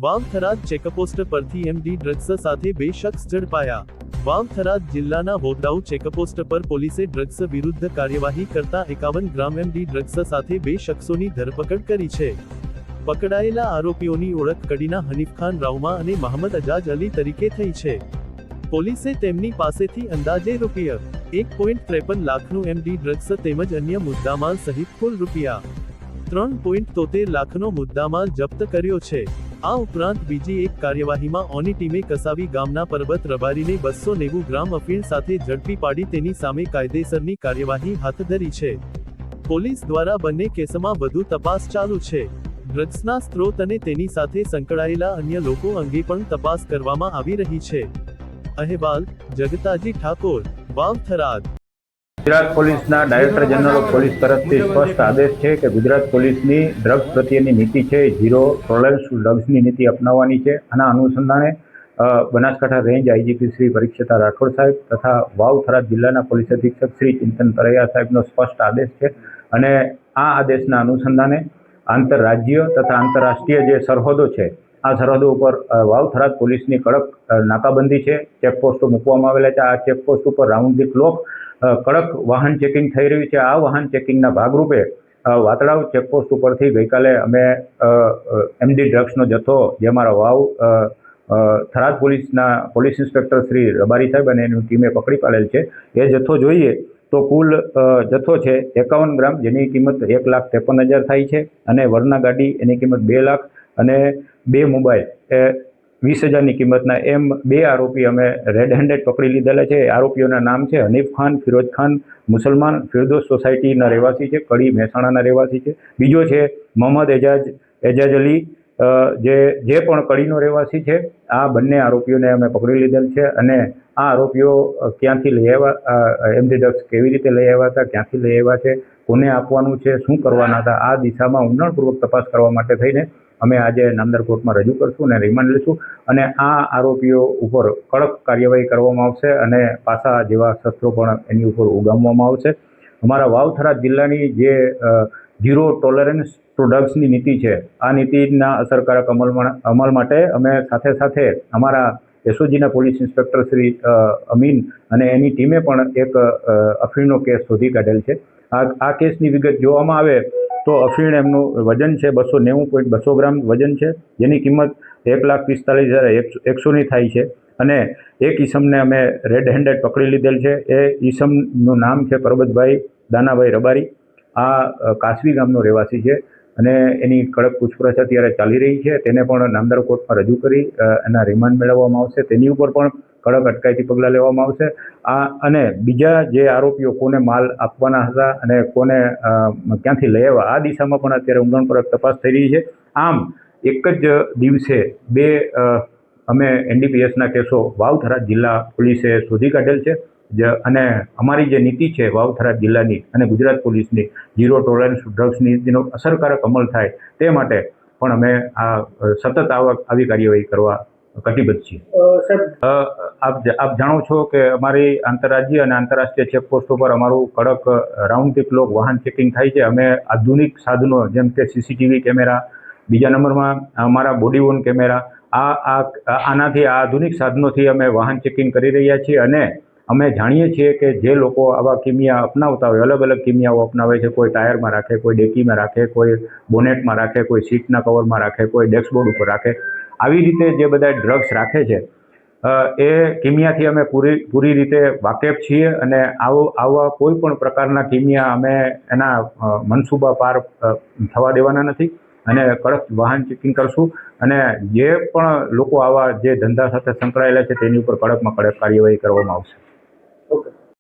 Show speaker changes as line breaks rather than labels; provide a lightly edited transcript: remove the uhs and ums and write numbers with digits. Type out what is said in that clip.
Vav Tharad checkpost પરથી MD drugs સાથે 2 શખ્સ ઝડપાયા। વાવ થરાદ જિલ્લાના હોદરાઉ ચેકપોસ્ટ પર પોલીસે ડ્રગ્સ વિરુદ્ધ કાર્યવાહી કરતા 51 ગ્રામ એમડી ડ્રગ્સ સાથે 2 શખ્સોની ધરપકડ કરી છે। પકડાયેલા આરોપીઓની ઓળખ કડીના હનીફ ખાન રાઉમા અને મહંમદ અજાજ અલી તરીકે થઈ છે। પોલીસે તેમની પાસેથી અંદાજે ₹1.53 લાખનું એમડી ડ્રગ્સ તેમજ અન્ય મુદ્દામાલ સહિત કુલ ₹3.73 લાખનો મુદ્દામાલ જપ્ત કર્યો છે। આ ઉપરાંત બીજી એક કાર્યવાહીમાં ઓની ટીમે કસાવી ગામના પરબત રબારીને 290 ગ્રામ અફીણ સાથે ઝડપી પાડી તેની સામે કાયદેસરની કાર્યવાહી હાથ ધરી છે। પોલીસ દ્વારા બંને કેસમાં વધુ તપાસ ચાલુ છે। ડ્રગ્સના સ્ત્રોત અને તેની સાથે સંકળાયેલા અન્ય લોકો અંગે પણ તપાસ કરવામાં આવી રહી છે। અહેવાલ જગતાજી ઠાકોર, વાવ થરાદ।
ગુજરાત પોલીસના ડાયરેક્ટર જનરલ ઓફ પોલીસ તરફથી સ્પષ્ટ આદેશ છે કે ગુજરાત પોલીસની ડ્રગ્સ પ્રત્યેની નીતિ છે ઝીરો ટોલરન્સ ડ્રગ્સની નીતિ અપનાવવાની છે। આના અનુસંધાને બનાસકાંઠા રેન્જ આઈજીપી શ્રી પરીક્ષિતા રાઠોડ સાહેબ તથા વાવ થરાદ જિલ્લાના પોલીસ અધિક્ષક શ્રી ચિંતન તરૈયા સાહેબનો સ્પષ્ટ આદેશ છે અને આ આદેશના અનુસંધાને આંતરરાજ્ય તથા આંતરરાષ્ટ્રીય જે સરહદો છે આ સરહદો ઉપર વાવ થરાદ પોલીસની કડક નાકાબંધી છે। ચેકપોસ્ટો મૂકવામાં આવેલા છે। આ ચેકપોસ્ટ ઉપર રાઉન્ડ ધી ક્લોક કડક વાહન ચેકિંગ થઈ રહ્યું છે। આ વાહન ચેકિંગના ભાગરૂપે વાતળાવ ચેકપોસ્ટ ઉપરથી ગઈકાલે અમે એમડી ડ્રગ્સનો જથ્થો જે અમારા વાવ થરાદ પોલીસના પોલીસ ઇન્સ્પેક્ટર શ્રી રબારી સાહેબ અને એની ટીમે પકડી પાડેલ છે। એ જથ્થો જોઈએ તો કુલ જથ્થો છે 51 ગ્રામ જેની કિંમત 1,53,000 થાય છે અને વરના ગાડી એની કિંમત 2 લાખ અને 2 મોબાઈલ 20,000ની કિંમતના એમ 2 આરોપી અમે રેડ હેન્ડેડ પકડી લીધેલા છે। આરોપીઓના નામ છે હનીફ ખાન, ફિરોજ ખાન, મુસલમાન, ફિરદોસ સોસાયટીના રહેવાસી છે, કડી મહેસાણાના રહેવાસી છે। બીજો છે મહંમદ એજાજ અલી જે પણ કડીનો રહેવાસી છે। આ બંને આરોપીઓને અમે પકડી લીધેલ છે અને આ આરોપીઓ ક્યાંથી લઈ આવ્યા, એમડી ડ્રગ્સ કેવી રીતે લઈ આવ્યા હતા, ક્યાંથી લઈ આવ્યા છે, કોને આપવાનું છે, શું કરવાના હતા, આ દિશામાં ઊંડાણપૂર્વક તપાસ કરવા માટે થઈને અમે આજે નામદાર કોર્ટમાં રજૂ કરશું અને રિમાન્ડ લઈશું અને આ આરોપીઓ ઉપર કડક કાર્યવાહી કરવામાં આવશે અને પાસા જેવા શસ્ત્રો પણ એની ઉપર ઉગામવામાં આવશે। અમારા વાવ થરાદ જિલ્લાની જે ઝીરો ટોલરન્સ ટુ ડ્રગ્સની નીતિ છે આ નીતિના અસરકારક અમલ માટે અમે સાથે સાથે અમારા એસઓજીના પોલીસ ઇન્સ્પેક્ટર શ્રી અમીન અને એની ટીમે પણ એક અફીણનો કેસ શોધી કાઢેલ છે। આ કેસની વિગત જોવામાં આવે તો અફીણ એમનું વજન છે 290.200 ગ્રામ વજન છે જેની કિંમત 1,45,100ની થાય છે અને એક ઈસમને અમે રેડ હેન્ડેડ પકડી લીધેલ છે। એ ઈસમનું નામ છે પરબતભાઈ દાનાભાઈ રબારી। આ કાસવી ગામનો રહેવાસી છે અને એની કડક પૂછપરછ અત્યારે ચાલી રહી છે। તેને પણ નામદાર કોર્ટમાં રજૂ કરી એના રિમાન્ડ મેળવવામાં આવશે। તેની ઉપર પણ કડક અટકાયતી પગલાં લેવામાં આવશે। અને બીજા જે આરોપીઓ કોને માલ આપવાના હતા અને કોને ક્યાંથી લઈ આવ્યા આ દિશામાં પણ અત્યારે ઊંડાણપૂર્વક તપાસ થઈ રહી છે। આમ એક જ દિવસે 2 અમે એનડીપીએસના કેસો વાવ થરાદ જિલ્લા પોલીસે શોધી કાઢેલ છે અને અમારી જે નીતિ છે વાવ થરાદ જિલ્લાની અને ગુજરાત પોલીસની ઝીરો ટોલરન્સ ડ્રગ્સ નીતિનો અસરકારક અમલ થાય તે માટે પણ અમે સતત આવી કાર્યવાહી કરવા કટિબદ્ધ છીએ। આપ જાણો છો કે અમારી આંતરરાજ્ય અને આંતરરાષ્ટ્રીય ચેકપોસ્ટો પર અમારું કડક રાઉન્ડ ધી ક્લોક વાહન ચેકિંગ થાય છે। અમે આધુનિક સાધનો જેમ કે સીસીટીવી કેમેરા, બીજા નંબરમાં અમારા બોડી વોર્ન કેમેરા આનાથી આધુનિક સાધનોથી અમે વાહન ચેકિંગ કરી રહ્યા છીએ અને અમે જાણીએ છીએ કે જે લોકો આવા કિમિયા અપનાવતા હોય, અલગ અલગ કિમિયાઓ અપનાવે છે, કોઈ ટાયરમાં રાખે, કોઈ ડેકીમાં રાખે, કોઈ બોનેટમાં રાખે, કોઈ સીટના કવરમાં રાખે, કોઈ ડેસ્કબોર્ડ ઉપર રાખે, આવી રીતે જે બધા ડ્રગ્સ રાખે છે એ કિમિયાથી અમે પૂરી રીતે વાકેફ છીએ અને આવા કોઈ પણ પ્રકારના કિમિયા અમે એના મનસૂબા પાર થવા દેવાના નથી અને કડક વાહન ચેકિંગ કરશું અને જે પણ લોકો આવા જે ધંધા સાથે સંકળાયેલા છે તેની ઉપર કડકમાં કડક કાર્યવાહી કરવામાં આવશે।
ઓકે।